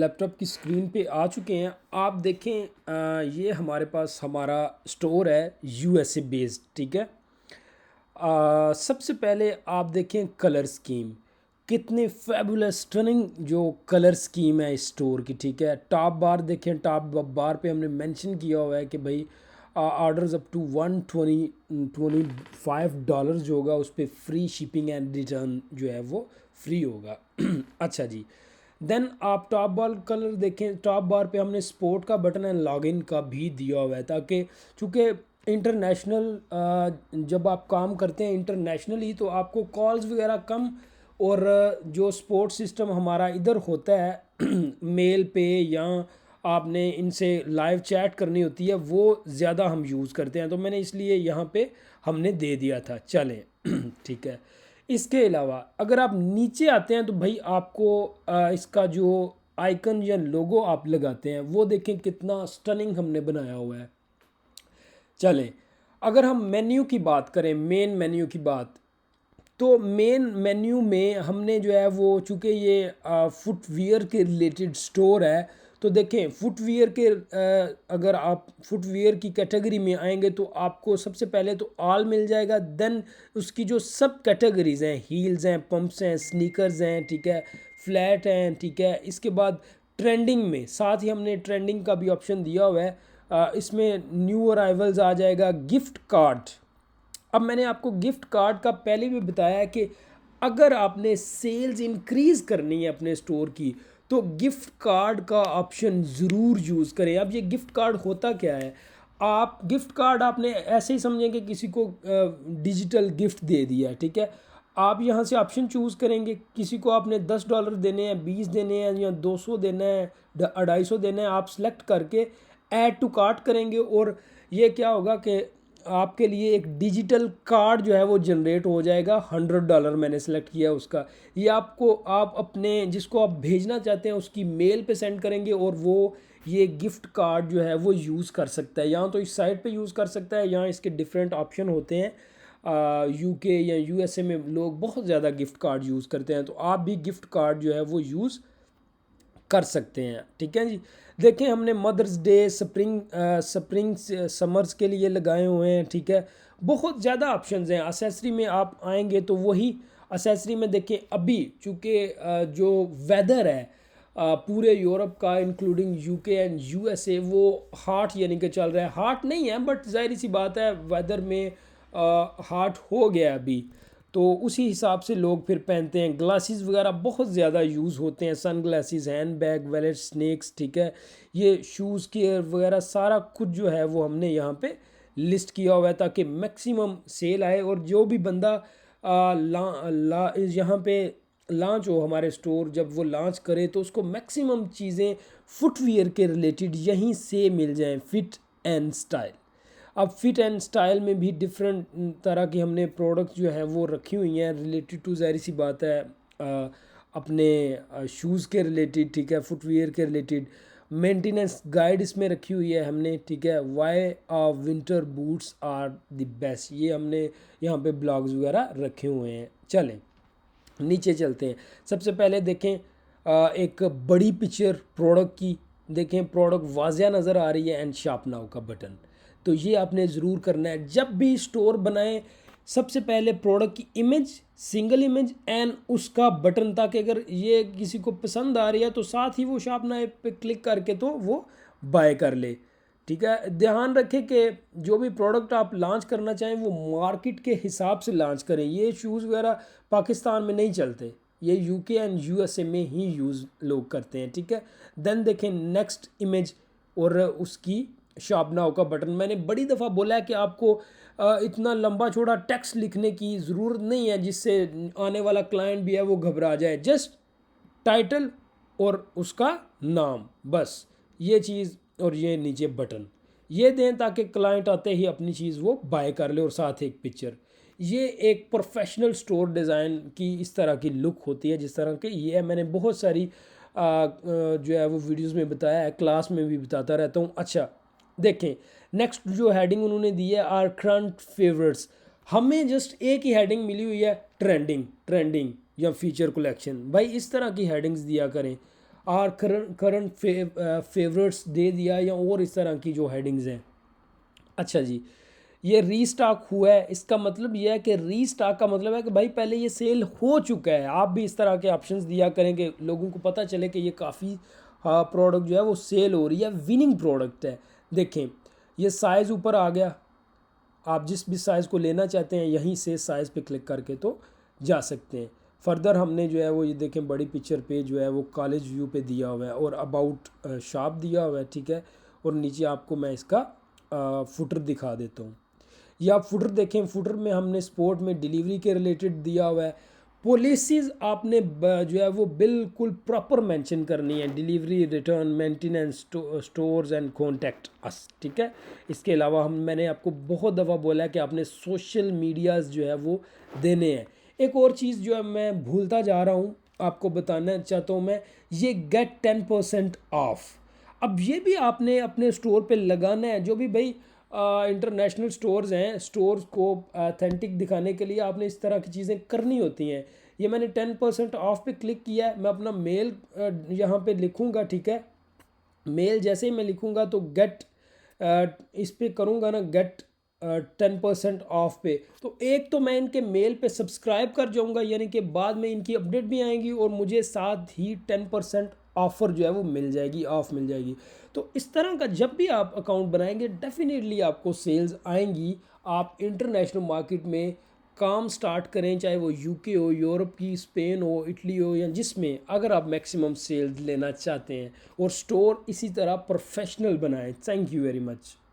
Laptop की screen पे आ चुके हैं। आप देखें, ये हमारे पास हमारा स्टोर है यूएसए बेस्ड, ठीक है। सबसे पहले आप देखें कलर स्कीम, कितने फैबुलस स्टनिंग जो कलर स्कीम है इस स्टोर की, ठीक है। टॉप बार देखें, टॉप बार पे हमने मेंशन किया हुआ है कि भाई ऑर्डर्स अप टू $125 जो होगा उस पर फ्री शिपिंग एंड रिटर्न जो है वो फ्री होगा। अच्छा जी। देन आप टॉप बार कलर देखें, टॉप बार पे हमने स्पोर्ट का बटन है, लॉगिन का भी दिया हुआ है, ताकि चूँकि इंटरनेशनल जब आप काम करते हैं इंटरनेशनली तो आपको कॉल्स वगैरह कम, और जो सपोर्ट सिस्टम हमारा इधर होता है मेल पे या आपने इनसे लाइव चैट करनी होती है वो ज़्यादा हम यूज़ करते हैं, तो मैंने इसलिए यहाँ पे हमने दे दिया था, चलें। ठीक है। इसके अलावा अगर आप नीचे आते हैं तो भाई आपको इसका जो आइकन या लोगो आप लगाते हैं वो देखें कितना स्टनिंग हमने बनाया हुआ है। चलें, अगर हम मेन्यू की बात करें, मेन मेन्यू की बात, तो मेन मेन्यू में हमने जो है वो चूँकि ये फुटवियर के रिलेटेड स्टोर है, तो देखें फुटवियर के अगर आप फुटवियर की कैटेगरी में आएंगे तो आपको सबसे पहले तो ऑल मिल जाएगा। देन उसकी जो सब कैटेगरीज़ हैं, हील्स हैं, पंप्स हैं, स्नीकर्स हैं, ठीक है, फ्लैट हैं, ठीक है। इसके बाद ट्रेंडिंग में साथ ही हमने ट्रेंडिंग का भी ऑप्शन दिया हुआ है। इसमें न्यू अराइवल्स आ जाएगा, गिफ्ट कार्ड। अब मैंने आपको गिफ्ट कार्ड का पहले भी बताया है कि अगर आपने सेल्स इंक्रीज़ करनी है अपने स्टोर की तो गिफ्ट कार्ड का ऑप्शन ज़रूर यूज़ करें। अब ये गिफ्ट कार्ड होता क्या है, आप गिफ्ट कार्ड आपने ऐसे ही समझें कि किसी को डिजिटल गिफ्ट दे दिया, ठीक है। आप यहाँ से ऑप्शन चूज़ करेंगे, किसी को आपने $10 देने हैं, 20 देने हैं या 200 देना है, 250 देना है, आप सेलेक्ट करके ऐड टू कार्ट करेंगे और ये क्या होगा कि आपके लिए एक डिजिटल कार्ड जो है वो जनरेट हो जाएगा। $100 मैंने सेलेक्ट किया उसका, ये आपको आप अपने जिसको आप भेजना चाहते हैं उसकी मेल पे सेंड करेंगे और वो ये गिफ्ट कार्ड जो है वो यूज़ कर सकता है। यहाँ तो इस साइट पे यूज़ कर सकता है, यहाँ इसके डिफरेंट ऑप्शन होते हैं। यूके या यूएसए में लोग बहुत ज़्यादा गिफ्ट कार्ड यूज़ करते हैं, तो आप भी गिफ्ट कार्ड जो है वो यूज़ कर सकते हैं, ठीक है जी। देखें हमने मदर्स डे, स्प्रिंग समर्स के लिए लगाए हुए हैं, ठीक है। बहुत ज़्यादा ऑप्शंस हैं। एसेसरी में आप आएंगे तो वही एसेसरी में देखें, अभी चूँकि जो वेदर है पूरे यूरोप का इंक्लूडिंग यूके एंड यूएसए वो हॉट यानी कि चल रहा है, हॉट नहीं है बट जाहिर सी बात है वेदर में हॉट हो गया अभी, तो उसी हिसाब से लोग फिर पहनते हैं। ग्लासेस वगैरह बहुत ज़्यादा यूज़ होते हैं, sun glasses, hand bag, wallet, snacks, ठीक है। ये शूज़ केयर वगैरह सारा कुछ जो है वो हमने यहाँ पे लिस्ट किया हुआ है ताकि मैक्सिमम सेल आए और जो भी बंदा यहाँ पे लॉन्च हो, हमारे स्टोर जब वो लॉन्च करे तो उसको मैक्सिमम चीज़ें फुटवियर के रिलेटेड यहीं से मिल जाएं। फिट एंड स्टाइल, अब फिट एंड स्टाइल में भी डिफरेंट तरह की हमने प्रोडक्ट्स जो है वो रखी हुई हैं रिलेटेड टू, जाहिर सी बात है अपने शूज़ के रिलेटेड, ठीक है, फुटवियर के रिलेटेड। मेंटेनेंस गाइड इसमें रखी हुई है हमने, ठीक है। Why winter boots are the best, ये हमने यहाँ पे ब्लॉग्स वगैरह रखे हुए हैं। चलें नीचे चलते हैं। सबसे पहले देखें एक बड़ी पिक्चर प्रोडक्ट की, देखें प्रोडक्ट वाज़िया नज़र आ रही है एंड शॉप नाउ का बटन, तो ये आपने ज़रूर करना है जब भी स्टोर बनाएं। सबसे पहले प्रोडक्ट की इमेज, सिंगल इमेज एंड उसका बटन, ताकि अगर ये किसी को पसंद आ रही है तो साथ ही वो शॉप नाउ पे क्लिक करके तो वो बाय कर ले, ठीक है। ध्यान रखें कि जो भी प्रोडक्ट आप लॉन्च करना चाहें वो मार्केट के हिसाब से लॉन्च करें। ये शूज़ वगैरह पाकिस्तान में नहीं चलते, ये यूके एंड यूएसए में ही यूज़ लोग करते हैं, ठीक है। देन देखें नेक्स्ट इमेज और उसकी शॉप नाउ का बटन। मैंने बड़ी दफ़ा बोला है कि आपको इतना लंबा चौड़ा टेक्स्ट लिखने की ज़रूरत नहीं है जिससे आने वाला क्लाइंट भी है वो घबरा जाए। जस्ट टाइटल और उसका नाम, बस ये चीज़, और ये नीचे बटन ये दें ताकि क्लाइंट आते ही अपनी चीज़ वो बाय कर ले और साथ एक पिक्चर। ये एक प्रोफेशनल स्टोर डिज़ाइन की इस तरह की लुक होती है जिस तरह की ये है। मैंने बहुत सारी जो है वो वीडियोस में बताया है, क्लास में भी बताता रहता हूँ। अच्छा देखें नेक्स्ट जो हेडिंग उन्होंने दी है, आर करंट फेवरेट्स। हमें जस्ट एक ही हेडिंग मिली हुई है, ट्रेंडिंग, ट्रेंडिंग या फीचर कलेक्शन। भाई इस तरह की हेडिंग्स दिया करें। आर करंट फेवरेट्स दे दिया, या और इस तरह की जो हेडिंग्स हैं। अच्छा जी, ये रीस्टॉक हुआ है, इसका मतलब ये है कि रीस्टॉक का मतलब है कि भाई पहले ये सेल हो चुका है। आप भी इस तरह के ऑप्शंस दिया करें कि लोगों को पता चले कि ये काफ़ी प्रोडक्ट जो है वो सेल हो रही है, विनिंग प्रोडक्ट है। देखें, ये साइज़ ऊपर आ गया, आप जिस भी साइज़ को लेना चाहते हैं यहीं से साइज़ पे क्लिक करके तो जा सकते हैं। फर्दर हमने जो है वो ये देखें, बड़ी पिक्चर पे जो है वो कॉलेज व्यू पे दिया हुआ है और अबाउट शॉप दिया हुआ है, ठीक है। और नीचे आपको मैं इसका फुटर दिखा देता हूँ। ये आप फुटर देखें, फुटर में हमने स्पोर्ट में डिलीवरी के रिलेटेड दिया हुआ है। पॉलिसीज़ आपने जो है वो बिल्कुल प्रॉपर मेंशन करनी है, delivery, return, maintenance, stores and contact us, ठीक है। इसके अलावा मैंने आपको बहुत दफ़ा बोला है कि आपने सोशल मीडियाज़ जो है वो देने हैं। एक और चीज़ जो है मैं भूलता जा रहा हूँ, आपको बताना चाहता हूँ मैं, ये गेट 10% ऑफ। अब ये भी आपने अपने स्टोर पे लगाना है। जो भी भाई इंटरनेशनल स्टोर्स हैं, स्टोर्स को ऑथेंटिक दिखाने के लिए आपने इस तरह की चीज़ें करनी होती हैं। ये मैंने 10% ऑफ पे क्लिक किया है, मैं अपना मेल यहाँ पे लिखूँगा, ठीक है। मेल जैसे ही मैं लिखूँगा तो गेट इस पे करूँगा ना, गेट 10% ऑफ पे, तो एक तो मैं इनके मेल पे सब्सक्राइब कर जाऊँगा, यानी कि बाद में इनकी अपडेट भी आएंगी और मुझे साथ ही 10% ऑफ़र जो है वो मिल जाएगी, ऑफ मिल जाएगी। तो इस तरह का जब भी आप अकाउंट बनाएंगे डेफिनेटली आपको सेल्स आएंगी। आप इंटरनेशनल मार्केट में काम स्टार्ट करें, चाहे वो यूके हो, यूरोप की, स्पेन हो, इटली हो, या जिसमें, अगर आप मैक्सिमम सेल्स लेना चाहते हैं और स्टोर इसी तरह प्रोफेशनल बनाएं। Thank you very much.